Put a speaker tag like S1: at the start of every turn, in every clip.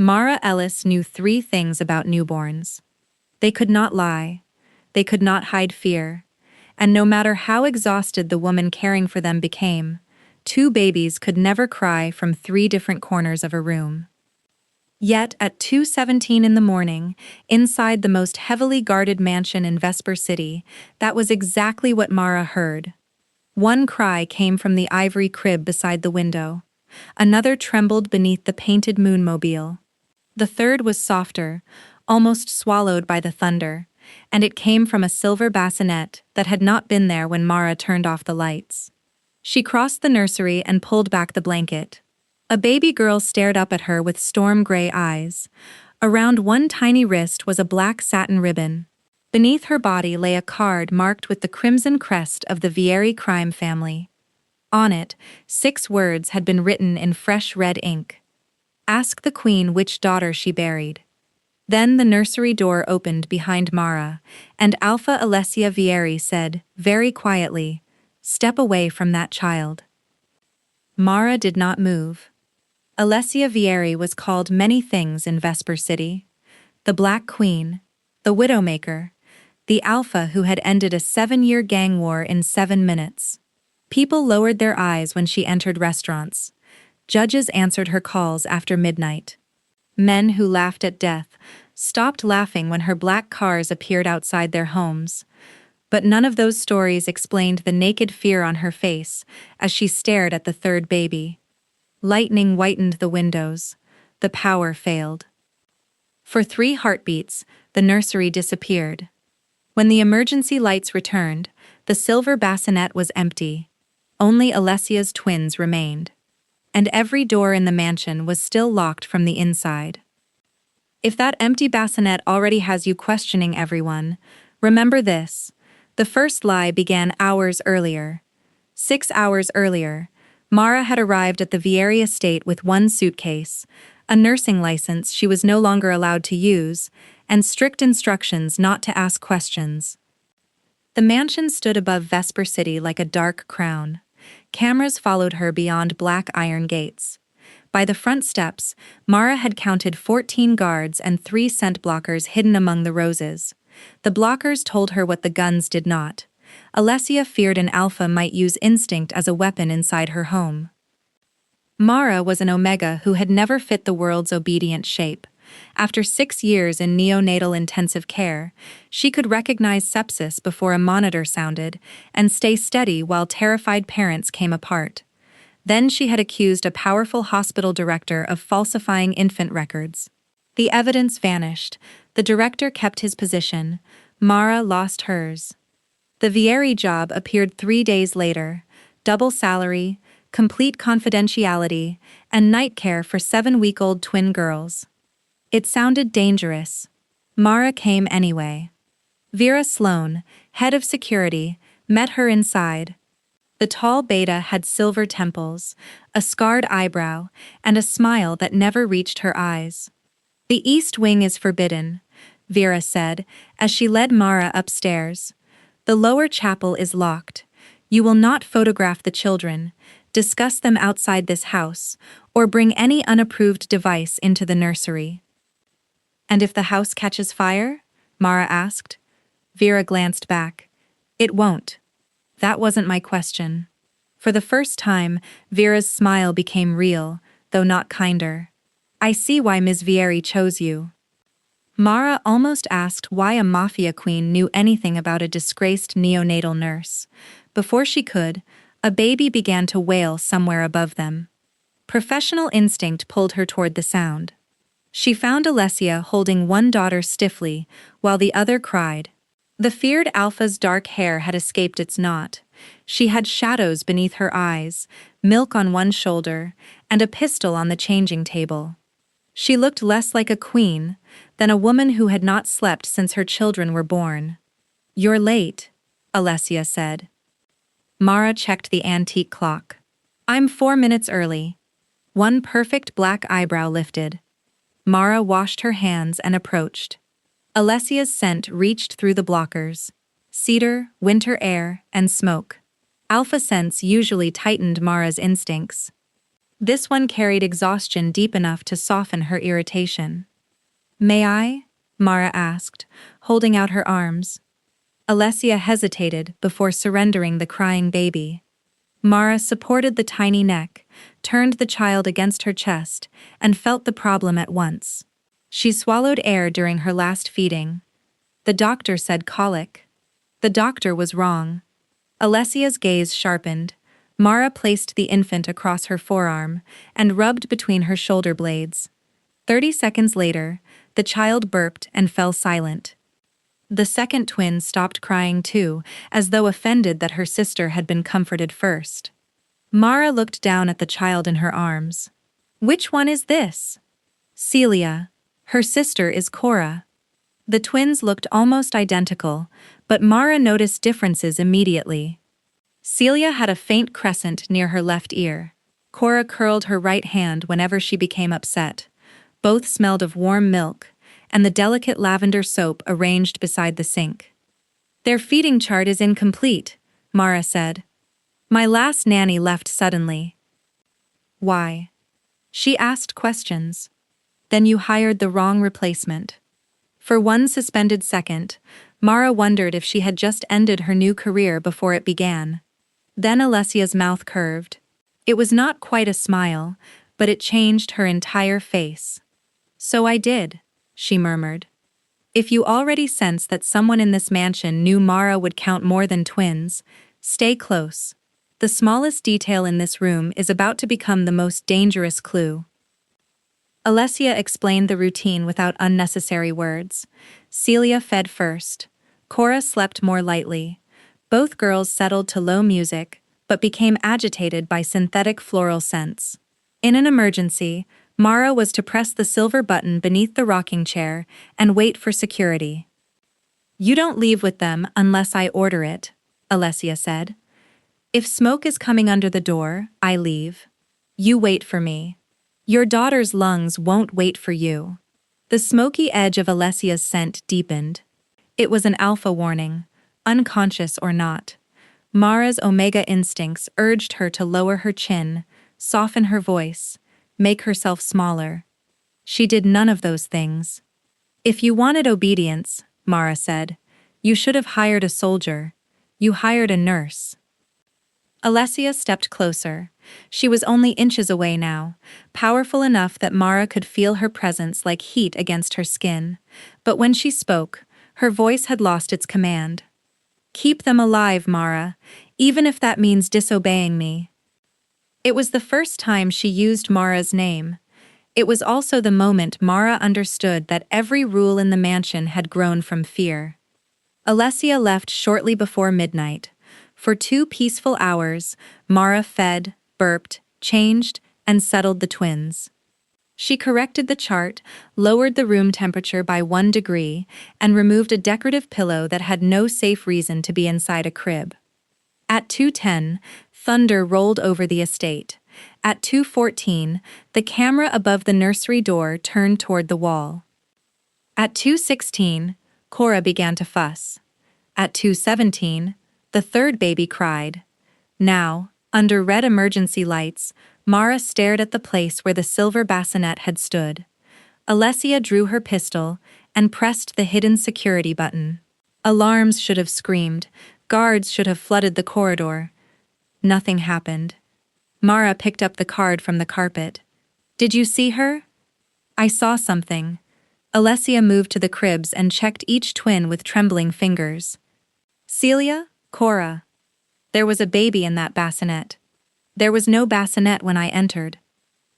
S1: Mara Ellis knew 3 things about newborns. They could not lie, they could not hide fear, and no matter how exhausted the woman caring for them became, 2 babies could never cry from 3 different corners of a room. Yet at 2:17 in the morning, inside the most heavily guarded mansion in Vesper City, that was exactly what Mara heard. One cry came from the ivory crib beside the window. Another trembled beneath the painted moonmobile. The third was softer, almost swallowed by the thunder, and it came from a silver bassinet that had not been there when Mara turned off the lights. She crossed the nursery and pulled back the blanket. A baby girl stared up at her with storm-gray eyes. Around one tiny wrist was a black satin ribbon. Beneath her body lay a card marked with the crimson crest of the Vieri crime family. On it, 6 words had been written in fresh red ink. Ask the queen which daughter she buried. Then the nursery door opened behind Mara, and Alpha Alessia Vieri said, very quietly, "Step away from that child." Mara did not move. Alessia Vieri was called many things in Vesper City. The Black Queen, the Widowmaker, the Alpha who had ended a 7-year gang war in 7 minutes. People lowered their eyes when she entered restaurants. Judges answered her calls after midnight. Men who laughed at death stopped laughing when her black cars appeared outside their homes. But none of those stories explained the naked fear on her face as she stared at the 3rd baby. Lightning whitened the windows. The power failed. For 3 heartbeats, the nursery disappeared. When the emergency lights returned, the silver bassinet was empty. Only Alessia's twins remained. And every door in the mansion was still locked from the inside. If that empty bassinet already has you questioning everyone, remember this. The first lie began hours earlier. 6 hours earlier, Mara had arrived at the Vieri estate with 1 suitcase, a nursing license she was no longer allowed to use, and strict instructions not to ask questions. The mansion stood above Vesper City like a dark crown. Cameras followed her beyond black iron gates. By the front steps, Mara had counted 14 guards and 3 scent blockers hidden among the roses. The blockers told her what the guns did not. Alessia feared an Alpha might use instinct as a weapon inside her home. Mara was an Omega who had never fit the world's obedient shape. After 6 years in neonatal intensive care, she could recognize sepsis before a monitor sounded and stay steady while terrified parents came apart. Then she had accused a powerful hospital director of falsifying infant records. The evidence vanished. The director kept his position. Mara lost hers. The Vieri job appeared 3 days later. Double salary, complete confidentiality, and night care for 7-week-old twin girls. It sounded dangerous. Mara came anyway. Vera Sloan, head of security, met her inside. The tall beta had silver temples, a scarred eyebrow, and a smile that never reached her eyes. "The East Wing is forbidden," Vera said, as she led Mara upstairs. "The lower chapel is locked. You will not photograph the children, discuss them outside this house, or bring any unapproved device into the nursery." "And if the house catches fire?" Mara asked. Vera glanced back. "It won't." "That wasn't my question." For the first time, Vera's smile became real, though not kinder. "I see why Ms. Vieri chose you." Mara almost asked why a Mafia queen knew anything about a disgraced neonatal nurse. Before she could, a baby began to wail somewhere above them. Professional instinct pulled her toward the sound. She found Alessia holding one daughter stiffly, while the other cried. The feared Alpha's dark hair had escaped its knot. She had shadows beneath her eyes, milk on one shoulder, and a pistol on the changing table. She looked less like a queen than a woman who had not slept since her children were born. "You're late," Alessia said. Mara checked the antique clock. "I'm 4 minutes early." One perfect black eyebrow lifted. Mara washed her hands and approached. Alessia's scent reached through the blockers. Cedar, winter air, and smoke. Alpha scents usually tightened Mara's instincts. This one carried exhaustion deep enough to soften her irritation. "May I?" Mara asked, holding out her arms. Alessia hesitated before surrendering the crying baby. Mara supported the tiny neck, turned the child against her chest, and felt the problem at once. She swallowed air during her last feeding. The doctor said colic. The doctor was wrong. Alessia's gaze sharpened. Mara placed the infant across her forearm and rubbed between her shoulder blades. 30 seconds later, the child burped and fell silent. The second twin stopped crying too, as though offended that her sister had been comforted first. Mara looked down at the child in her arms. "Which one is this?" "Celia. Her sister is Cora." The twins looked almost identical, but Mara noticed differences immediately. Celia had a faint crescent near her left ear. Cora curled her right hand whenever she became upset. Both smelled of warm milk, and the delicate lavender soap arranged beside the sink. "Their feeding chart is incomplete," Mara said. "My last nanny left suddenly." "Why?" She asked questions. "Then you hired the wrong replacement." For one suspended second, Mara wondered if she had just ended her new career before it began. Then Alessia's mouth curved. It was not quite a smile, but it changed her entire face. "So I did," she murmured. "If you already sense that someone in this mansion knew Mara would count more than twins, stay close. The smallest detail in this room is about to become the most dangerous clue." Alessia explained the routine without unnecessary words. Celia fed first. Cora slept more lightly. Both girls settled to low music, but became agitated by synthetic floral scents. In an emergency, Mara was to press the silver button beneath the rocking chair and wait for security. "You don't leave with them unless I order it," Alessia said. "If smoke is coming under the door, I leave. You wait for me. Your daughter's lungs won't wait for you." The smoky edge of Alessia's scent deepened. It was an alpha warning, unconscious or not. Mara's omega instincts urged her to lower her chin, soften her voice, make herself smaller. She did none of those things. "If you wanted obedience," Mara said, "you should have hired a soldier. You hired a nurse." Alessia stepped closer. She was only inches away now, powerful enough that Mara could feel her presence like heat against her skin. But when she spoke, her voice had lost its command. "Keep them alive, Mara, even if that means disobeying me." It was the first time she used Mara's name. It was also the moment Mara understood that every rule in the mansion had grown from fear. Alessia left shortly before midnight. For 2 peaceful hours, Mara fed, burped, changed, and settled the twins. She corrected the chart, lowered the room temperature by 1 degree, and removed a decorative pillow that had no safe reason to be inside a crib. At 2:10, thunder rolled over the estate. At 2:14, the camera above the nursery door turned toward the wall. At 2:16, Cora began to fuss. At 2:17, the third baby cried. Now, under red emergency lights, Mara stared at the place where the silver bassinet had stood. Alessia drew her pistol and pressed the hidden security button. Alarms should have screamed. Guards should have flooded the corridor. Nothing happened. Mara picked up the card from the carpet. "Did you see her?" "I saw something." Alessia moved to the cribs and checked each twin with trembling fingers. "Celia? Cora?" "There was a baby in that bassinet." "There was no bassinet when I entered."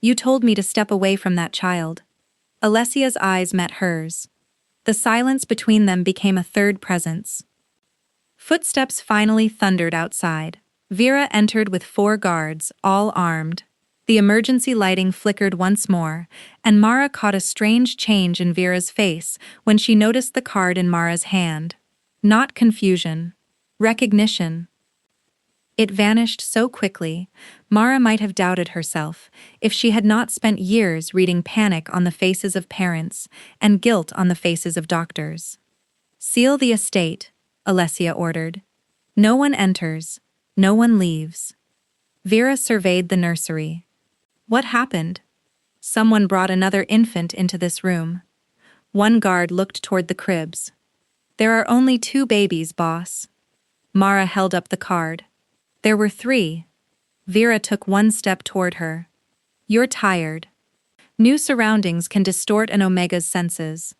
S1: "You told me to step away from that child." Alessia's eyes met hers. The silence between them became a third presence. Footsteps finally thundered outside. Vera entered with 4 guards, all armed. The emergency lighting flickered once more, and Mara caught a strange change in Vera's face when she noticed the card in Mara's hand. Not confusion. Recognition. It vanished so quickly, Mara might have doubted herself if she had not spent years reading panic on the faces of parents and guilt on the faces of doctors. "Seal the estate," Alessia ordered. "No one enters. No one leaves." Vera surveyed the nursery. What happened? Someone brought another infant into this room. One guard looked toward the cribs. There are only 2 babies, boss. Mara held up the card. There were 3. Vera took one step toward her. You're tired. New surroundings can distort an Omega's senses.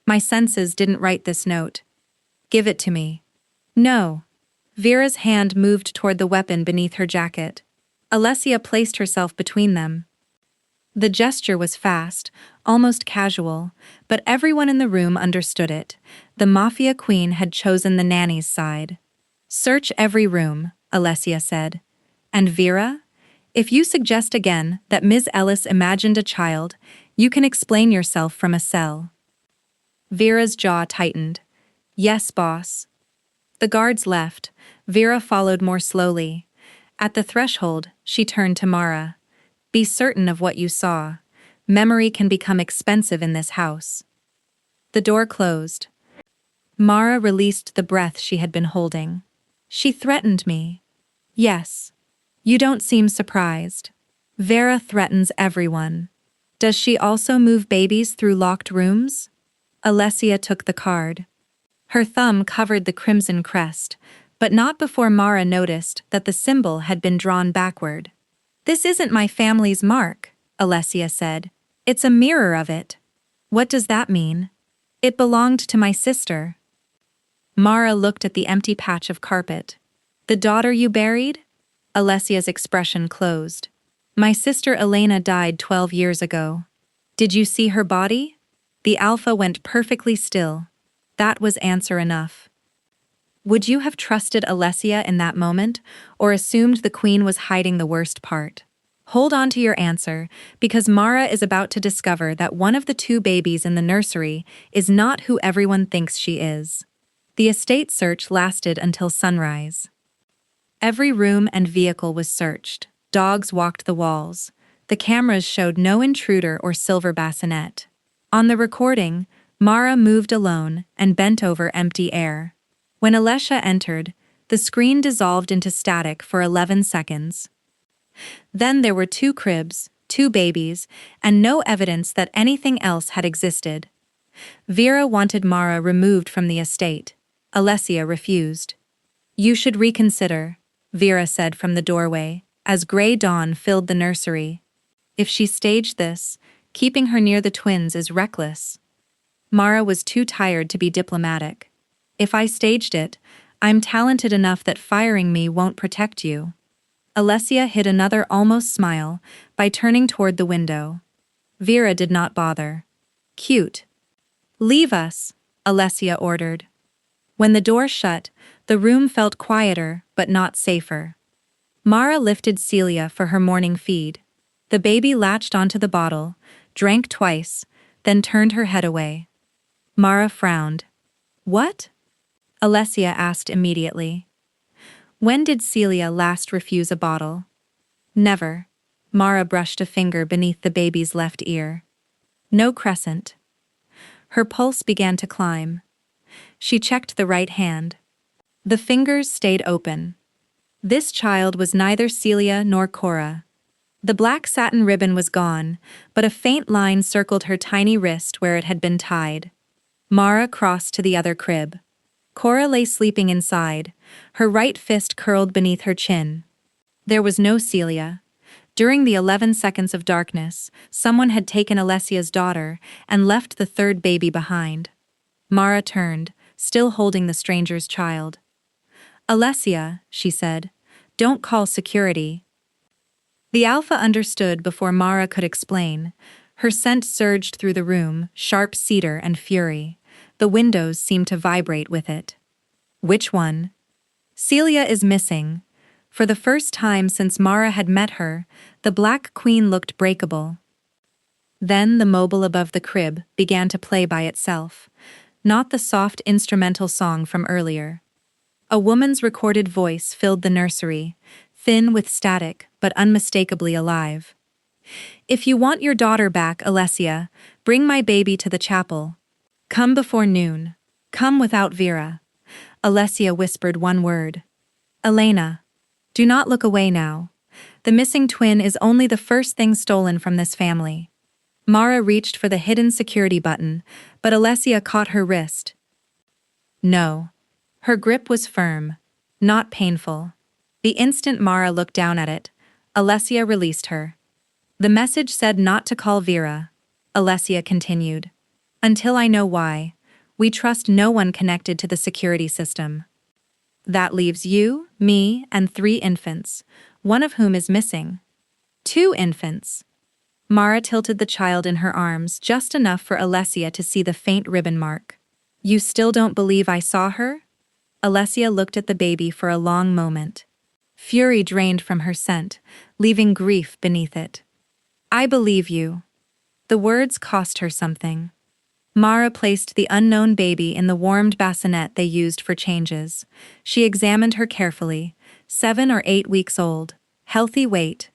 S1: My senses didn't write this note. Give it to me. No. Vera's hand moved toward the weapon beneath her jacket. Alessia placed herself between them. The gesture was fast, almost casual, but everyone in the room understood it. The Mafia queen had chosen the nanny's side. Search every room, Alessia said. And Vera? If you suggest again that Ms. Ellis imagined a child, you can explain yourself from a cell. Vera's jaw tightened. Yes, boss. The guards left. Vera followed more slowly. At the threshold, she turned to Mara. Be certain of what you saw. Memory can become expensive in this house. The door closed. Mara released the breath she had been holding. She threatened me. Yes. You don't seem surprised. Vera threatens everyone. Does she also move babies through locked rooms? Alessia took the card. Her thumb covered the crimson crest, but not before Mara noticed that the symbol had been drawn backward. This isn't my family's mark, Alessia said. It's a mirror of it. What does that mean? It belonged to my sister. Mara looked at the empty patch of carpet. The daughter you buried? Alessia's expression closed. My sister Elena died 12 years ago. Did you see her body? The alpha went perfectly still. That was answer enough. Would you have trusted Alessia in that moment, or assumed the queen was hiding the worst part? Hold on to your answer, because Mara is about to discover that one of the 2 babies in the nursery is not who everyone thinks she is. The estate search lasted until sunrise. Every room and vehicle was searched. Dogs walked the walls. The cameras showed no intruder or silver bassinet. On the recording, Mara moved alone and bent over empty air. When Alessia entered, the screen dissolved into static for 11 seconds. Then there were 2 cribs, 2 babies, and no evidence that anything else had existed. Vera wanted Mara removed from the estate. Alessia refused. You should reconsider, Vera said from the doorway, as gray dawn filled the nursery. If she staged this, keeping her near the twins is reckless. Mara was too tired to be diplomatic. If I staged it, I'm talented enough that firing me won't protect you. Alessia hid another almost smile by turning toward the window. Vera did not bother. Cute. Leave us, Alessia ordered. When the door shut, the room felt quieter but not safer. Mara lifted Celia for her morning feed. The baby latched onto the bottle, drank twice, then turned her head away. Mara frowned. What? Alessia asked immediately. When did Celia last refuse a bottle? Never. Mara brushed a finger beneath the baby's left ear. No crescent. Her pulse began to climb. She checked the right hand. The fingers stayed open. This child was neither Celia nor Cora. The black satin ribbon was gone, but a faint line circled her tiny wrist where it had been tied. Mara crossed to the other crib. Cora lay sleeping inside, her right fist curled beneath her chin. There was no Celia. During the 11 seconds of darkness, someone had taken Alessia's daughter and left the 3rd baby behind. Mara turned, still holding the stranger's child. Alessia, she said, don't call security. The alpha understood before Mara could explain. Her scent surged through the room, sharp cedar and fury. The windows seemed to vibrate with it. Which one? Celia is missing. For the first time since Mara had met her, the Black Queen looked breakable. Then the mobile above the crib began to play by itself, not the soft instrumental song from earlier. A woman's recorded voice filled the nursery, thin with static but unmistakably alive. If you want your daughter back, Alessia, bring my baby to the chapel. Come before noon. Come without Vera. Alessia whispered one word. Elena. Do not look away now. The missing twin is only the first thing stolen from this family. Mara reached for the hidden security button, but Alessia caught her wrist. No. Her grip was firm, not painful. The instant Mara looked down at it, Alessia released her. The message said not to call Vera. Alessia continued. Until I know why, we trust no one connected to the security system. That leaves you, me, and 3 infants, one of whom is missing. 2 infants. Mara tilted the child in her arms just enough for Alessia to see the faint ribbon mark. You still don't believe I saw her? Alessia looked at the baby for a long moment. Fury drained from her scent, leaving grief beneath it. I believe you. The words cost her something. Mara placed the unknown baby in the warmed bassinet they used for changes. She examined her carefully, 7 or 8 weeks old, healthy weight.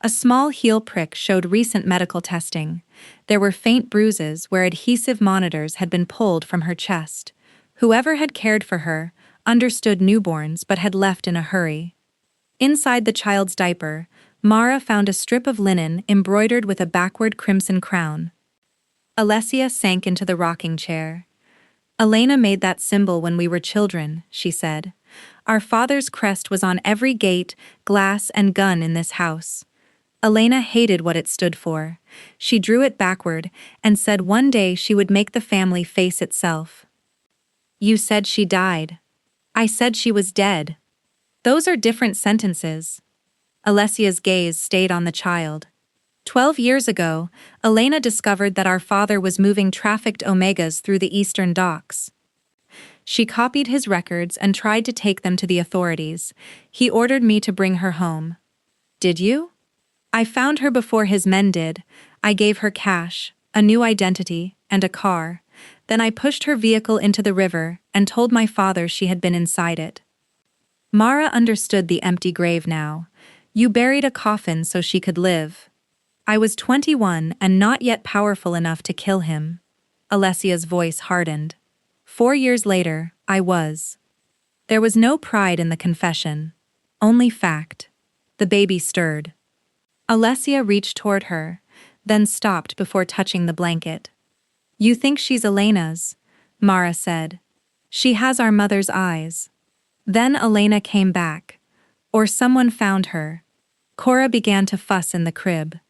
S1: A small heel prick showed recent medical testing. There were faint bruises where adhesive monitors had been pulled from her chest. Whoever had cared for her understood newborns but had left in a hurry. Inside the child's diaper, Mara found a strip of linen embroidered with a backward crimson crown. Alessia sank into the rocking chair. Elena made that symbol when we were children, she said. Our father's crest was on every gate, glass, and gun in this house. Elena hated what it stood for. She drew it backward and said one day she would make the family face itself. You said she died. I said she was dead. Those are different sentences. Alessia's gaze stayed on the child. 12 years ago, Elena discovered that our father was moving trafficked Omegas through the eastern docks. She copied his records and tried to take them to the authorities. He ordered me to bring her home. Did you? I found her before his men did. I gave her cash, a new identity, and a car. Then I pushed her vehicle into the river and told my father she had been inside it. Mara understood the empty grave now. You buried a coffin so she could live. I was 21 and not yet powerful enough to kill him. Alessia's voice hardened. 4 years later, I was. There was no pride in the confession. Only fact. The baby stirred. Alessia reached toward her, then stopped before touching the blanket. You think she's Elena's, Mara said. She has our mother's eyes. Then Elena came back. Or someone found her. Cora began to fuss in the crib.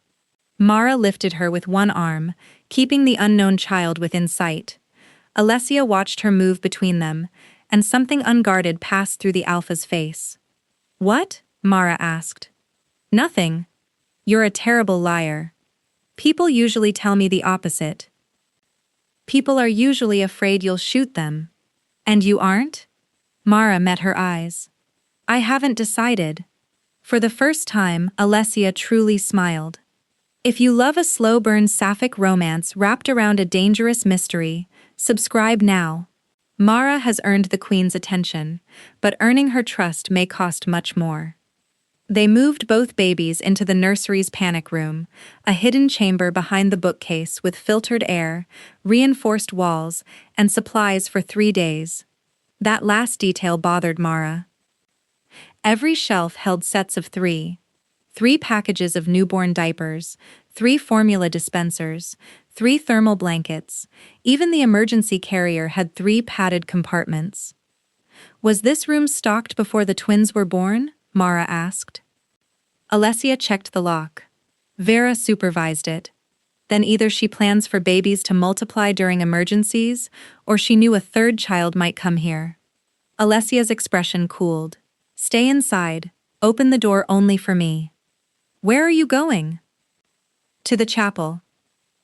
S1: Mara lifted her with one arm, keeping the unknown child within sight. Alessia watched her move between them, and something unguarded passed through the alpha's face. What? Mara asked. Nothing. You're a terrible liar. People usually tell me the opposite. People are usually afraid you'll shoot them. And you aren't? Mara met her eyes. I haven't decided. For the first time, Alessia truly smiled. If you love a slow-burn sapphic romance wrapped around a dangerous mystery, subscribe now. Mara has earned the Queen's attention, but earning her trust may cost much more. They moved both babies into the nursery's panic room, a hidden chamber behind the bookcase with filtered air, reinforced walls, and supplies for 3 days. That last detail bothered Mara. Every shelf held sets of 3 packages of newborn diapers, 3 formula dispensers, 3 thermal blankets. Even the emergency carrier had 3 padded compartments. Was this room stocked before the twins were born? Mara asked. Alessia checked the lock. Vera supervised it. Then either she plans for babies to multiply during emergencies, or she knew a 3rd child might come here. Alessia's expression cooled. Stay inside. Open the door only for me. Where are you going? To the chapel.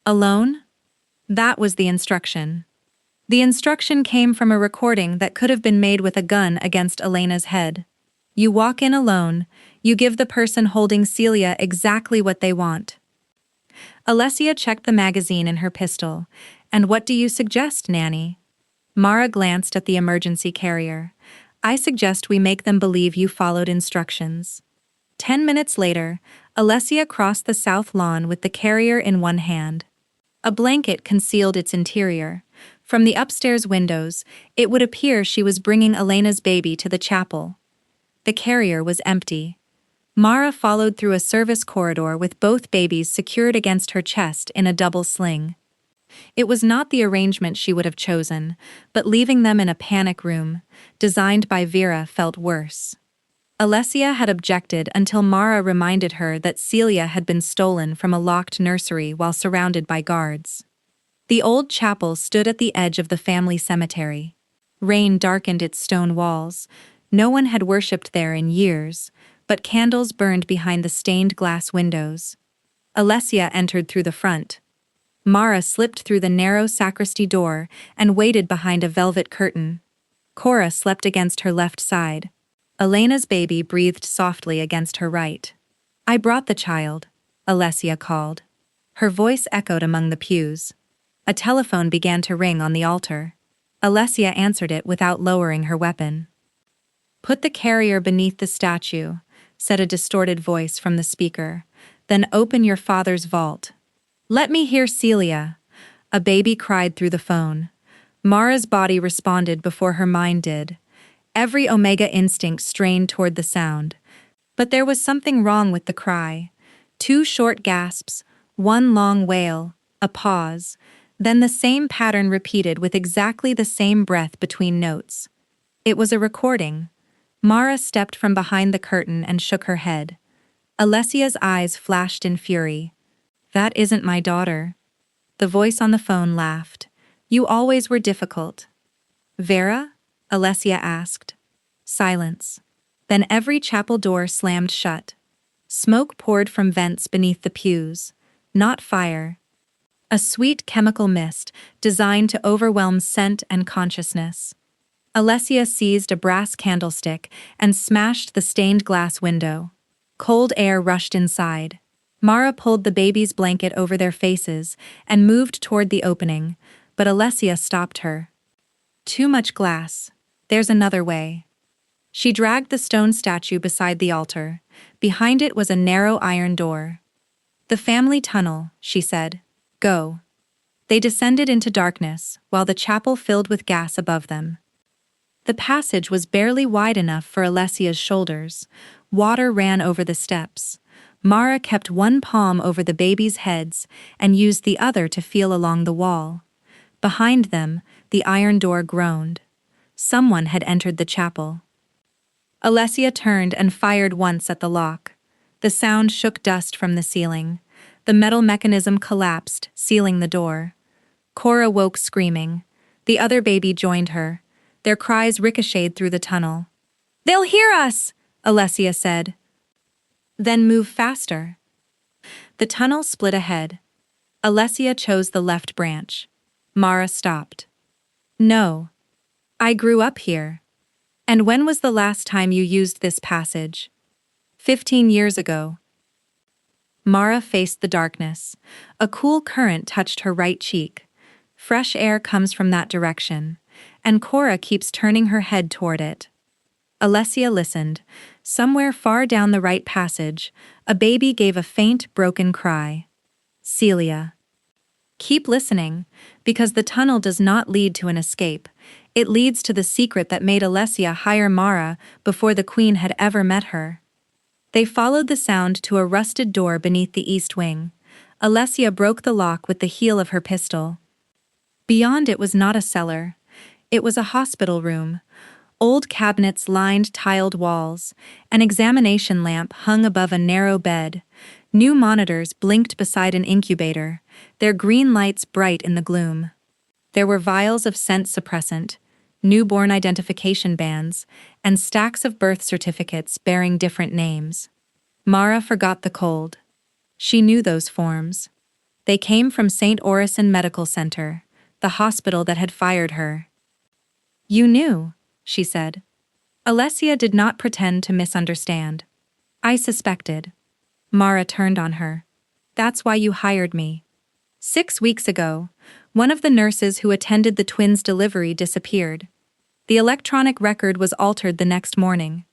S1: Alone? That was the instruction. The instruction came from a recording that could have been made with a gun against Elena's head. You walk in alone, you give the person holding Celia exactly what they want. Alessia checked the magazine in her pistol. And what do you suggest, Nanny? Mara glanced at the emergency carrier. I suggest we make them believe you followed instructions. 10 minutes later, Alessia crossed the south lawn with the carrier in one hand. A blanket concealed its interior. From the upstairs windows, it would appear she was bringing Elena's baby to the chapel. The carrier was empty. Mara followed through a service corridor with both babies secured against her chest in a double sling. It was not the arrangement she would have chosen, but leaving them in a panic room, designed by Vera, felt worse. Alessia had objected until Mara reminded her that Celia had been stolen from a locked nursery while surrounded by guards. The old chapel stood at the edge of the family cemetery. Rain darkened its stone walls. No one had worshipped there in years, but candles burned behind the stained glass windows. Alessia entered through the front. Mara slipped through the narrow sacristy door and waited behind a velvet curtain. Cora slept against her left side. Elena's baby breathed softly against her right. "I brought the child," Alessia called. Her voice echoed among the pews. A telephone began to ring on the altar. Alessia answered it without lowering her weapon. "Put the carrier beneath the statue," said a distorted voice from the speaker. "Then open your father's vault." "Let me hear Celia," a baby cried through the phone. Mara's body responded before her mind did. Every Omega instinct strained toward the sound. But there was something wrong with the cry. 2 short gasps, 1 long wail, a pause, then the same pattern repeated with exactly the same breath between notes. It was a recording. Mara stepped from behind the curtain and shook her head. Alessia's eyes flashed in fury. "That isn't my daughter." The voice on the phone laughed. "You always were difficult." "Vera?" Alessia asked. Silence. Then every chapel door slammed shut. Smoke poured from vents beneath the pews. Not fire. A sweet chemical mist designed to overwhelm scent and consciousness. Alessia seized a brass candlestick and smashed the stained glass window. Cold air rushed inside. Mara pulled the baby's blanket over their faces and moved toward the opening, but Alessia stopped her. "Too much glass. There's another way." She dragged the stone statue beside the altar. Behind it was a narrow iron door. "The family tunnel," she said. "Go." They descended into darkness, while the chapel filled with gas above them. The passage was barely wide enough for Alessia's shoulders. Water ran over the steps. Mara kept one palm over the babies' heads and used the other to feel along the wall. Behind them, the iron door groaned. Someone had entered the chapel. Alessia turned and fired once at the lock. The sound shook dust from the ceiling. The metal mechanism collapsed, sealing the door. Cora woke screaming. The other baby joined her. Their cries ricocheted through the tunnel. "They'll hear us!" Alessia said. "Then move faster." The tunnel split ahead. Alessia chose the left branch. Mara stopped. "No. I grew up here." "And when was the last time you used this passage?" 15 years ago." Mara faced the darkness. A cool current touched her right cheek. Fresh air comes from that direction, and Cora keeps turning her head toward it. Alessia listened. Somewhere far down the right passage, a baby gave a faint, broken cry. "Celia." Keep listening, because the tunnel does not lead to an escape. It leads to the secret that made Alessia hire Mara before the Queen had ever met her. They followed the sound to a rusted door beneath the east wing. Alessia broke the lock with the heel of her pistol. Beyond it was not a cellar. It was a hospital room. Old cabinets lined tiled walls. An examination lamp hung above a narrow bed. New monitors blinked beside an incubator, their green lights bright in the gloom. There were vials of scent suppressant, newborn identification bands, and stacks of birth certificates bearing different names. Mara forgot the cold. She knew those forms. They came from St. Orison Medical Center, the hospital that had fired her. "You knew," she said. Alessia did not pretend to misunderstand. "I suspected." Mara turned on her. "That's why you hired me." 6 weeks ago, one of the nurses who attended the twins' delivery disappeared. The electronic record was altered the next morning.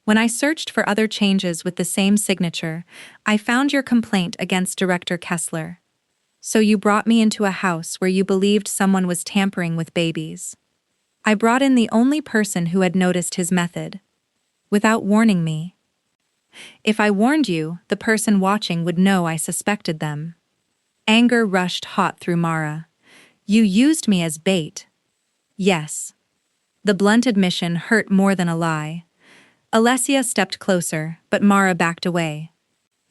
S1: When I searched for other changes with the same signature, I found your complaint against Director Kessler. So you brought me into a house where you believed someone was tampering with babies. I brought in the only person who had noticed his method. Without warning me. If I warned you, the person watching would know I suspected them. Anger rushed hot through Mara. You used me as bait. Yes. The blunt admission hurt more than a lie. Alessia stepped closer, but Mara backed away.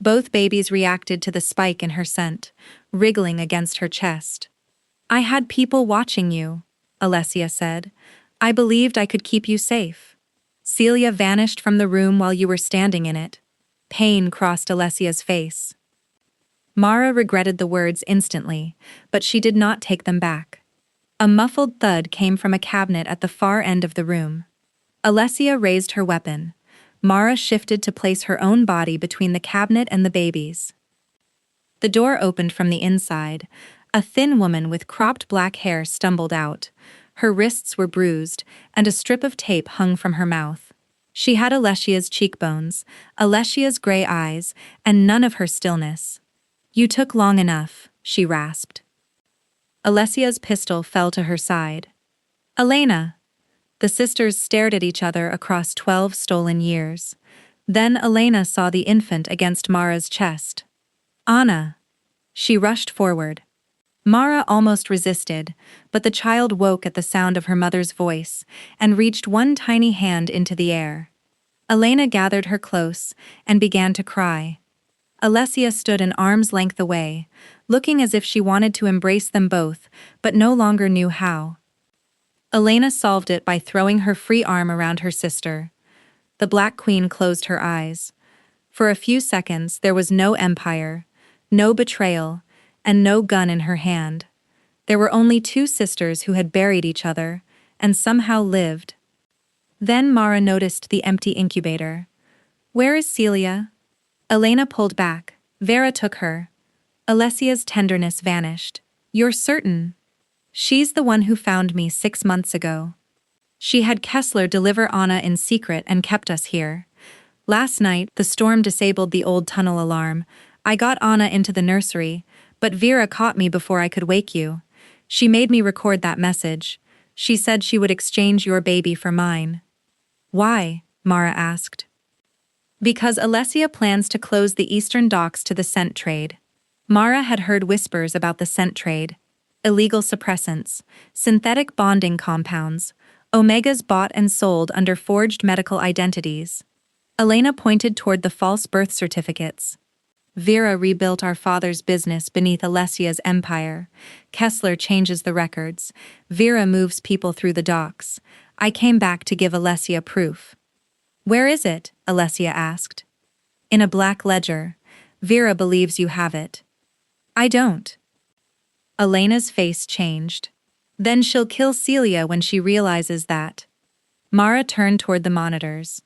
S1: Both babies reacted to the spike in her scent, wriggling against her chest. I had people watching you, Alessia said. I believed I could keep you safe. Celia vanished from the room while you were standing in it. Pain crossed Alessia's face. Mara regretted the words instantly, but she did not take them back. A muffled thud came from a cabinet at the far end of the room. Alessia raised her weapon. Mara shifted to place her own body between the cabinet and the babies. The door opened from the inside. A thin woman with cropped black hair stumbled out. Her wrists were bruised, and a strip of tape hung from her mouth. She had Alessia's cheekbones, Alessia's gray eyes, and none of her stillness. You took long enough, she rasped. Alessia's pistol fell to her side. Elena! The sisters stared at each other across 12 stolen years. Then Elena saw the infant against Mara's chest. Anna! She rushed forward. Mara almost resisted, but the child woke at the sound of her mother's voice and reached one tiny hand into the air. Elena gathered her close and began to cry. Alessia stood an arm's length away, looking as if she wanted to embrace them both, but no longer knew how. Elena solved it by throwing her free arm around her sister. The Black Queen closed her eyes. For a few seconds there was no empire, no betrayal, and no gun in her hand. There were only two sisters who had buried each other, and somehow lived. Then Mara noticed the empty incubator. Where is Celia? Elena pulled back. Vera took her. Alessia's tenderness vanished. You're certain? She's the one who found me 6 months ago. She had Kessler deliver Anna in secret and kept us here. Last night, the storm disabled the old tunnel alarm. I got Anna into the nursery, but Vera caught me before I could wake you. She made me record that message. She said she would exchange your baby for mine. Why? Mara asked. Because Alessia plans to close the eastern docks to the scent trade. Mara had heard whispers about the scent trade. Illegal suppressants, synthetic bonding compounds, omegas bought and sold under forged medical identities. Elena pointed toward the false birth certificates. Vera rebuilt our father's business beneath Alessia's empire. Kessler changes the records. Vera moves people through the docks. I came back to give Alessia proof. Where is it? Alessia asked. In a black ledger. Vera believes you have it. I don't. Elena's face changed. Then she'll kill Celia when she realizes that. Mara turned toward the monitors.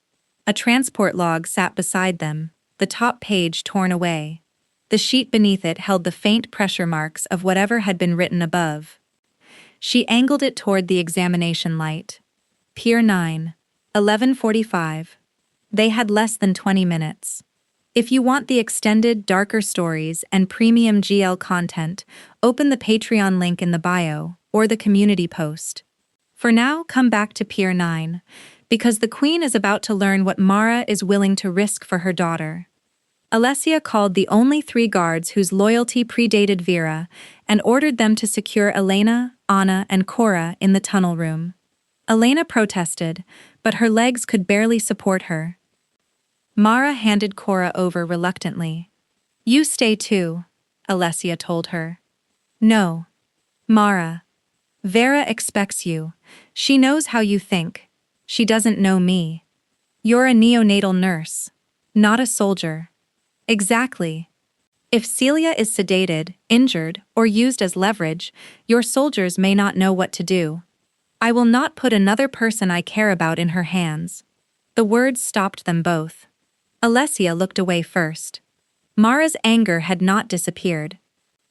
S1: A transport log sat beside them, the top page torn away. The sheet beneath it held the faint pressure marks of whatever had been written above. She angled it toward the examination light. Pier 9, 11:45. They had less than 20 minutes. If you want the extended, darker stories and premium GL content, open the Patreon link in the bio or the community post. For now, come back to Pier 9, because the Queen is about to learn what Mara is willing to risk for her daughter. Alessia called the only 3 guards whose loyalty predated Vera and ordered them to secure Elena, Anna, and Cora in the tunnel room. Elena protested, but her legs could barely support her. Mara handed Cora over reluctantly. You stay too, Alessia told her. No. Mara. Vera expects you. She knows how you think. She doesn't know me. You're a neonatal nurse, not a soldier. Exactly. If Celia is sedated, injured, or used as leverage, your soldiers may not know what to do. I will not put another person I care about in her hands. The words stopped them both. Alessia looked away first. Mara's anger had not disappeared.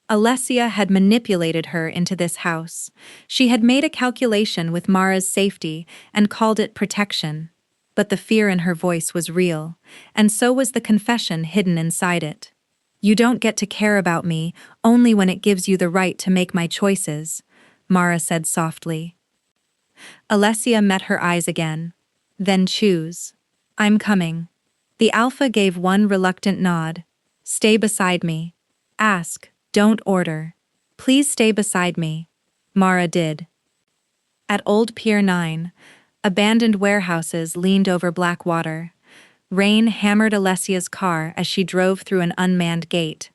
S1: Alessia had manipulated her into this house. She had made a calculation with Mara's safety and called it protection. But the fear in her voice was real, and so was the confession hidden inside it. You don't get to care about me only when it gives you the right to make my choices, Mara said softly. Alessia met her eyes again. Then choose. I'm coming. The alpha gave one reluctant nod. Stay beside me. Ask, don't order. Please stay beside me. Mara did. At Old Pier 9, abandoned warehouses leaned over black water. Rain hammered Alessia's car as she drove through an unmanned gate.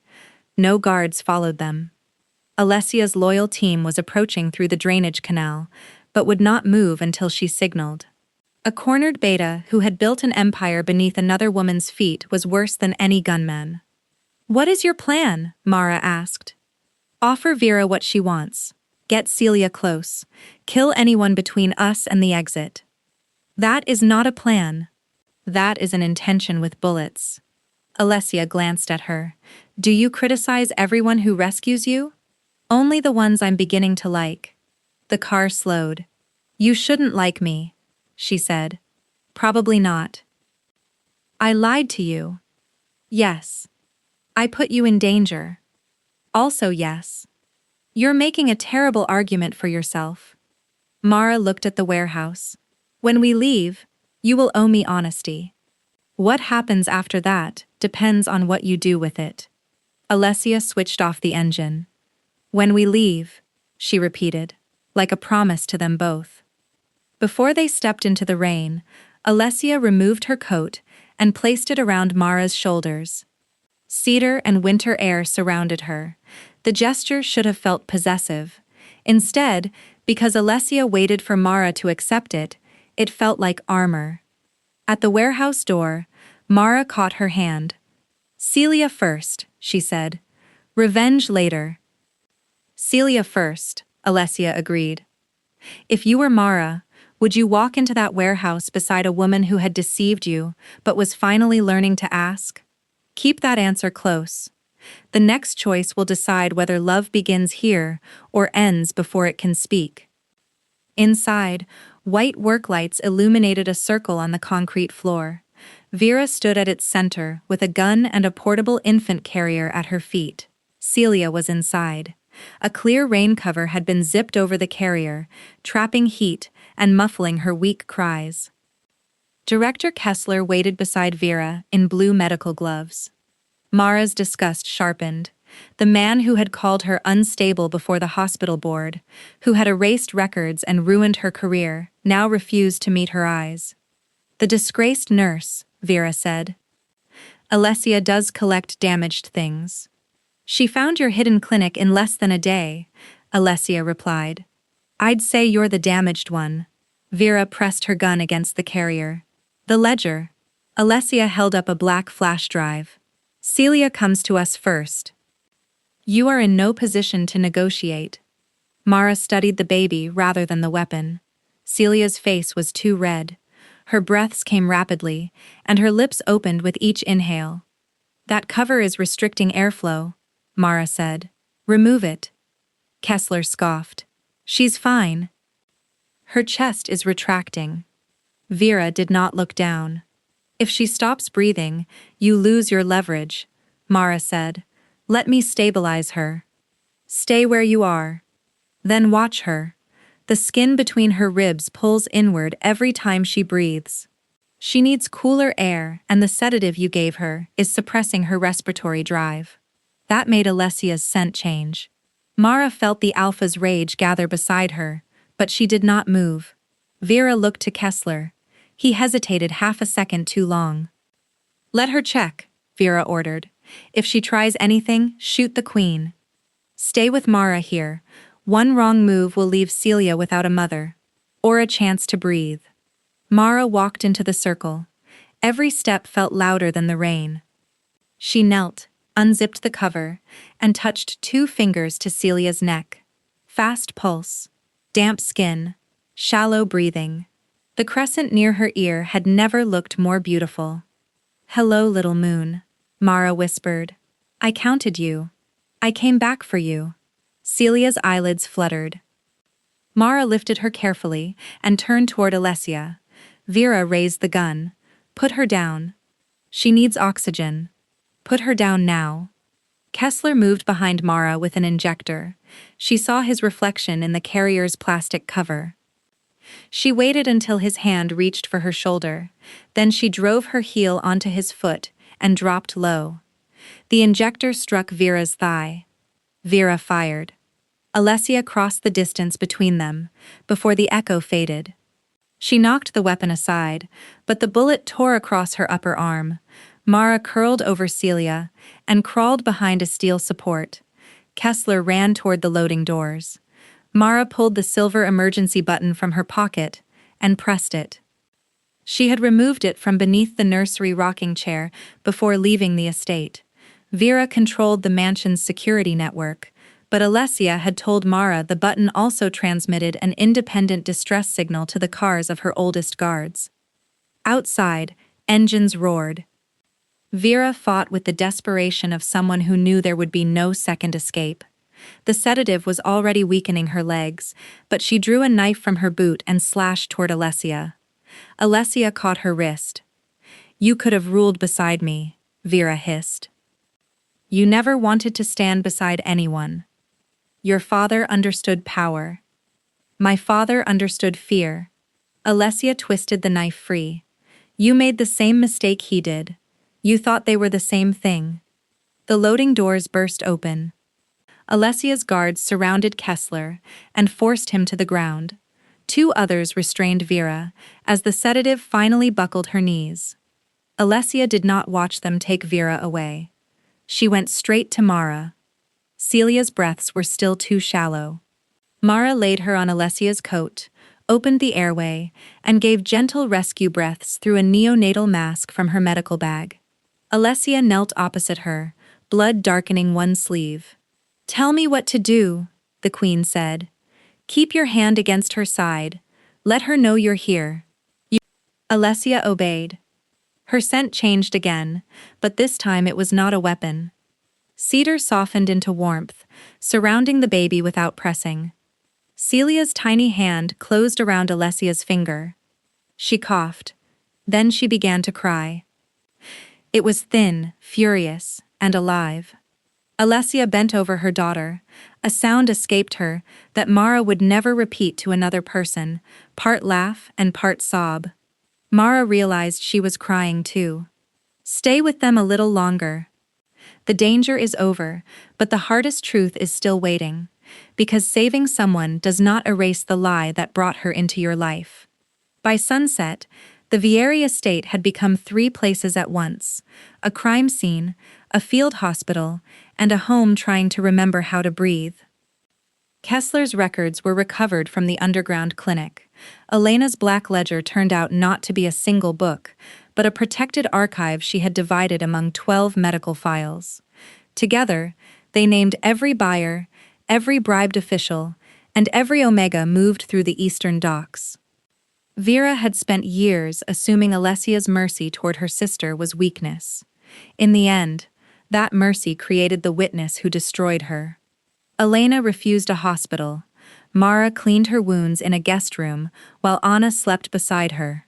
S1: No guards followed them. Alessia's loyal team was approaching through the drainage canal, but would not move until she signaled. A cornered beta who had built an empire beneath another woman's feet was worse than any gunman. What is your plan? Mara asked. Offer Vera what she wants. Get Celia close. Kill anyone between us and the exit. That is not a plan. That is an intention with bullets. Alessia glanced at her. Do you criticize everyone who rescues you? Only the ones I'm beginning to like. The car slowed. You shouldn't like me, she said. Probably not. I lied to you. Yes. I put you in danger. Also yes. You're making a terrible argument for yourself. Mara looked at the warehouse. When we leave, you will owe me honesty. What happens after that depends on what you do with it. Alessia switched off the engine. When we leave, she repeated, like a promise to them both. Before they stepped into the rain, Alessia removed her coat and placed it around Mara's shoulders. Cedar and winter air surrounded her. The gesture should have felt possessive. Instead, because Alessia waited for Mara to accept it, it felt like armor. At the warehouse door, Mara caught her hand. Celia first, she said. Revenge later. Celia first, Alessia agreed. If you were Mara, would you walk into that warehouse beside a woman who had deceived you, but was finally learning to ask? Keep that answer close. The next choice will decide whether love begins here or ends before it can speak. Inside, white work lights illuminated a circle on the concrete floor. Vera stood at its center with a gun and a portable infant carrier at her feet. Celia was inside. A clear rain cover had been zipped over the carrier, trapping heat and muffling her weak cries. Director Kessler waited beside Vera in blue medical gloves. Mara's disgust sharpened. The man who had called her unstable before the hospital board, who had erased records and ruined her career, now refused to meet her eyes. The disgraced nurse, Vera said. Alessia does collect damaged things. She found your hidden clinic in less than a day, Alessia replied. I'd say you're the damaged one. Vera pressed her gun against the carrier. The ledger. Alessia held up a black flash drive. Celia comes to us first. You are in no position to negotiate. Mara studied the baby rather than the weapon. Celia's face was too red. Her breaths came rapidly, and her lips opened with each inhale. That cover is restricting airflow, Mara said. Remove it. Kessler scoffed. She's fine. Her chest is retracting. Vera did not look down. If she stops breathing, you lose your leverage, Mara said. Let me stabilize her. Stay where you are. Then watch her. The skin between her ribs pulls inward every time she breathes. She needs cooler air, and the sedative you gave her is suppressing her respiratory drive. That made Alessia's scent change. Mara felt the alpha's rage gather beside her, but she did not move. Vera looked to Kessler. He hesitated half a second too long. Let her check, Vera ordered. If she tries anything, shoot the queen. Stay with Mara here. One wrong move will leave Celia without a mother. Or a chance to breathe. Mara walked into the circle. Every step felt louder than the rain. She knelt, unzipped the cover, and touched 2 fingers to Celia's neck. Fast pulse. Damp skin. Shallow breathing. The crescent near her ear had never looked more beautiful. Hello, little moon, Mara whispered. I counted you. I came back for you. Celia's eyelids fluttered. Mara lifted her carefully and turned toward Alessia. Vera raised the gun. Put her down. She needs oxygen. Put her down now. Kessler moved behind Mara with an injector. She saw his reflection in the carrier's plastic cover. She waited until his hand reached for her shoulder. Then she drove her heel onto his foot and dropped low. The injector struck Vera's thigh. Vera fired. Alessia crossed the distance between them, before the echo faded. She knocked the weapon aside, but the bullet tore across her upper arm. Mara curled over Celia and crawled behind a steel support. Kessler ran toward the loading doors. Mara pulled the silver emergency button from her pocket and pressed it. She had removed it from beneath the nursery rocking chair before leaving the estate. Vera controlled the mansion's security network, but Alessia had told Mara the button also transmitted an independent distress signal to the cars of her oldest guards. Outside, engines roared. Vera fought with the desperation of someone who knew there would be no second escape. The sedative was already weakening her legs, but she drew a knife from her boot and slashed toward Alessia. Alessia caught her wrist. "You could have ruled beside me," Vera hissed. "You never wanted to stand beside anyone. Your father understood power. My father understood fear." Alessia twisted the knife free. "You made the same mistake he did. You thought they were the same thing." The loading doors burst open. Alessia's guards surrounded Kessler and forced him to the ground. Two others restrained Vera, as the sedative finally buckled her knees. Alessia did not watch them take Vera away. She went straight to Mara. Celia's breaths were still too shallow. Mara laid her on Alessia's coat, opened the airway, and gave gentle rescue breaths through a neonatal mask from her medical bag. Alessia knelt opposite her, blood darkening one sleeve. "Tell me what to do," the Queen said. "Keep your hand against her side. Let her know you're here." Alessia obeyed. Her scent changed again, but this time it was not a weapon. Cedar softened into warmth, surrounding the baby without pressing. Celia's tiny hand closed around Alessia's finger. She coughed. Then she began to cry. It was thin, furious, and alive. Alessia bent over her daughter. A sound escaped her that Mara would never repeat to another person, part laugh and part sob. Mara realized she was crying too. "Stay with them a little longer. The danger is over, but the hardest truth is still waiting, because saving someone does not erase the lie that brought her into your life." By sunset, the Vieri estate had become three places at once: a crime scene, a field hospital, and a home trying to remember how to breathe. Kessler's records were recovered from the underground clinic. Elena's black ledger turned out not to be a single book, but a protected archive she had divided among 12 medical files. Together, they named every buyer, every bribed official, and every omega moved through the eastern docks. Vera had spent years assuming Alessia's mercy toward her sister was weakness. In the end, that mercy created the witness who destroyed her. Elena refused a hospital. Mara cleaned her wounds in a guest room, while Anna slept beside her.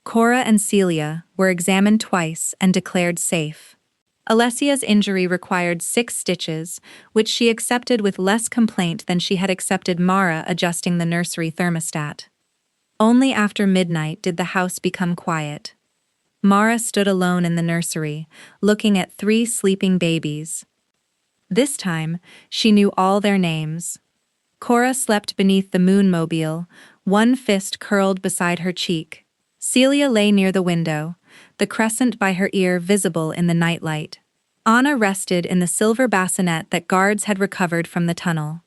S1: Cora and Celia were examined twice and declared safe. Alessia's injury required 6 stitches, which she accepted with less complaint than she had accepted Mara adjusting the nursery thermostat. Only after midnight did the house become quiet. Mara stood alone in the nursery, looking at 3 sleeping babies. This time, she knew all their names. Cora slept beneath the moonmobile, one fist curled beside her cheek. Celia lay near the window, the crescent by her ear visible in the nightlight. Anna rested in the silver bassinet that guards had recovered from the tunnel.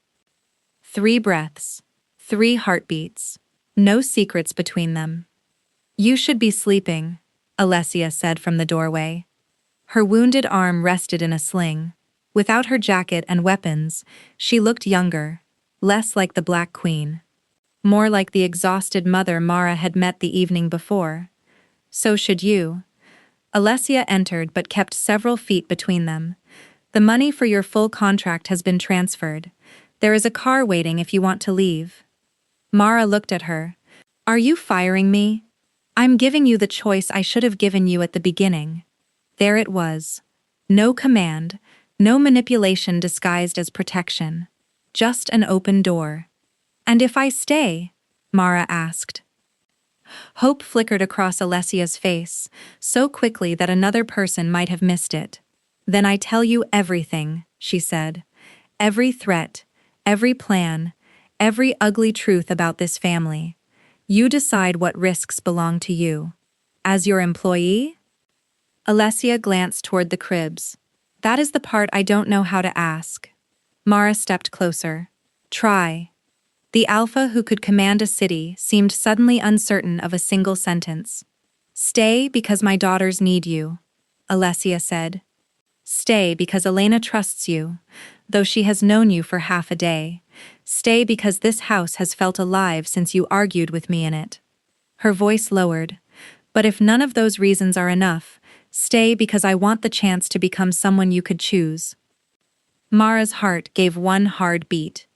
S1: 3 breaths, 3 heartbeats, no secrets between them. "You should be sleeping," Alessia said from the doorway. Her wounded arm rested in a sling. Without her jacket and weapons, she looked younger, less like the Black Queen. More like the exhausted mother Mara had met the evening before. "So should you." Alessia entered but kept several feet between them. "The money for your full contract has been transferred. There is a car waiting if you want to leave." Mara looked at her. "Are you firing me? I'm giving you the choice I should have given you at the beginning." There it was. No command, no manipulation disguised as protection. Just an open door. "And if I stay?" Mara asked. Hope flickered across Alessia's face, so quickly that another person might have missed it. Then I tell you everything, she said. Every threat, every plan, every ugly truth about this family. You decide what risks belong to you. As your employee? Alessia glanced toward the cribs. That is the part I don't know how to ask. Mara stepped closer. Try. The alpha who could command a city seemed suddenly uncertain of a single sentence. Stay because my daughters need you, Alessia said. Stay because Elena trusts you, though she has known you for half a day. Stay because this house has felt alive since you argued with me in it. Her voice lowered. But if none of those reasons are enough, stay because I want the chance to become someone you could choose. Mara's heart gave one hard beat.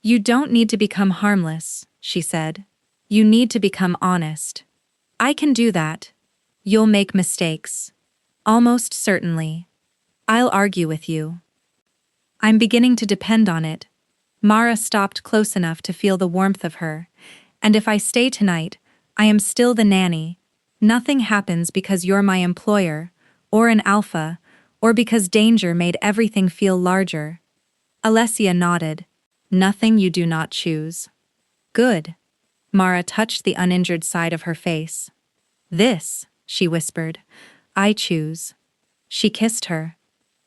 S1: You don't need to become harmless, she said. You need to become honest. I can do that. You'll make mistakes. Almost certainly. I'll argue with you. I'm beginning to depend on it. Mara stopped close enough to feel the warmth of her. And if I stay tonight, I am still the nanny. Nothing happens because you're my employer, or an alpha, or because danger made everything feel larger. Alessia nodded. Nothing you do not choose. Good. Mara touched the uninjured side of her face. This, she whispered, I choose. She kissed her.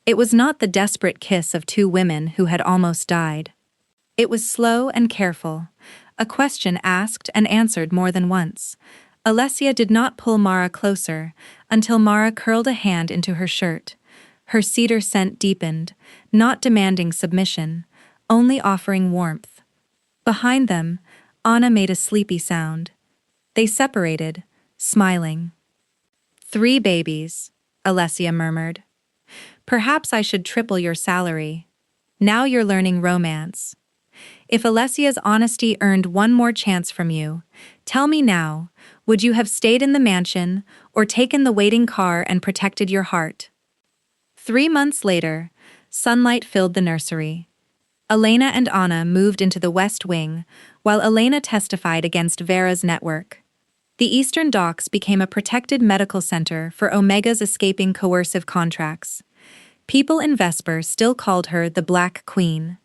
S1: It was not the desperate kiss of two women who had almost died. It was slow and careful, a question asked and answered more than once. Alessia did not pull Mara closer until Mara curled a hand into her shirt. Her cedar scent deepened, not demanding submission, only offering warmth. Behind them, Anna made a sleepy sound. They separated, smiling. 3 babies, Alessia murmured. Perhaps I should triple your salary. Now you're learning romance. If Alessia's honesty earned one more chance from you, tell me now, would you have stayed in the mansion or taken the waiting car and protected your heart? 3 months later, sunlight filled the nursery. Elena and Anna moved into the West Wing, while Elena testified against Vera's network. The Eastern Docks became a protected medical center for Omega's escaping coercive contracts. People in Vesper still called her the Black Queen.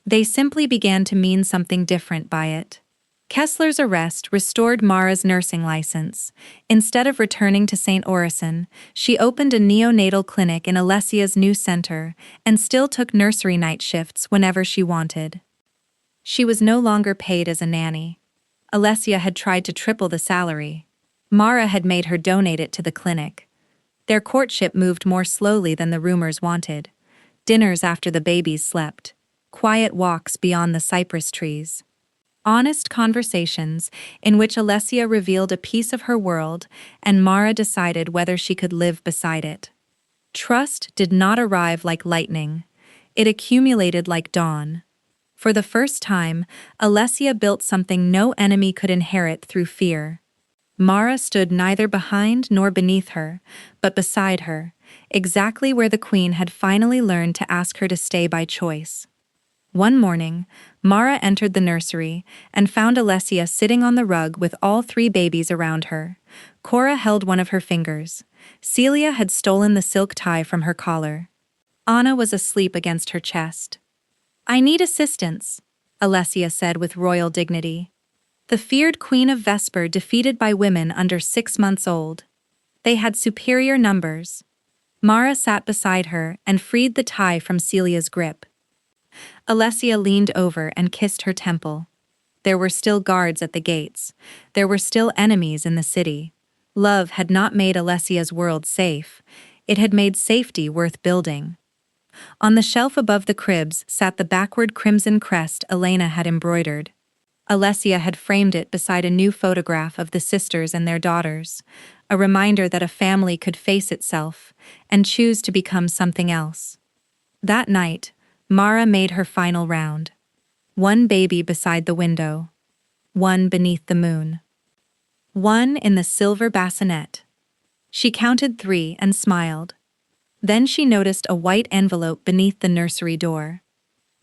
S1: They simply began to mean something different by it. Kessler's arrest restored Mara's nursing license. Instead of returning to St. Orison, she opened a neonatal clinic in Alessia's new center and still took nursery night shifts whenever she wanted. She was no longer paid as a nanny. Alessia had tried to triple the salary. Mara had made her donate it to the clinic. Their courtship moved more slowly than the rumors wanted. Dinners after the babies slept. Quiet walks beyond the cypress trees. Honest conversations in which Alessia revealed a piece of her world and Mara decided whether she could live beside it. Trust did not arrive like lightning. It accumulated like dawn. For the first time, Alessia built something no enemy could inherit through fear. Mara stood neither behind nor beneath her, but beside her, exactly where the queen had finally learned to ask her to stay by choice. One morning, Mara entered the nursery and found Alessia sitting on the rug with all 3 babies around her. Cora held one of her fingers. Celia had stolen the silk tie from her collar. Anna was asleep against her chest. I need assistance, Alessia said with royal dignity. The feared Queen of Vesper defeated by women under 6 months old. They had superior numbers. Mara sat beside her and freed the tie from Celia's grip. Alessia leaned over and kissed her temple. There were still guards at the gates. There were still enemies in the city. Love had not made Alessia's world safe. It had made safety worth building. On the shelf above the cribs sat the backward crimson crest Elena had embroidered. Alessia had framed it beside a new photograph of the sisters and their daughters, a reminder that a family could face itself and choose to become something else. That night, Mara made her final round. 1 baby beside the window. 1 beneath the moon. 1 in the silver bassinet. She counted 3 and smiled. Then she noticed a white envelope beneath the nursery door.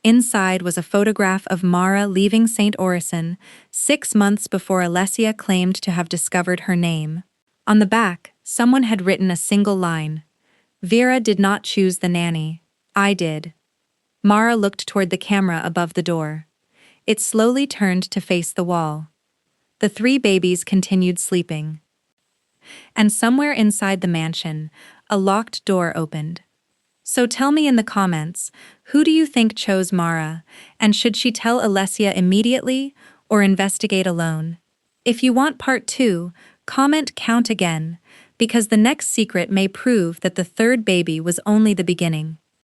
S1: Inside was a photograph of Mara leaving St. Orison 6 months before Alessia claimed to have discovered her name. On the back, someone had written a single line. Vera did not choose the nanny. I did. Mara looked toward the camera above the door. It slowly turned to face the wall. The 3 babies continued sleeping. And somewhere inside the mansion, a locked door opened. So tell me in the comments, who do you think chose Mara, and should she tell Alessia immediately or investigate alone? If you want part 2, comment count again, because the next secret may prove that the 3rd baby was only the beginning.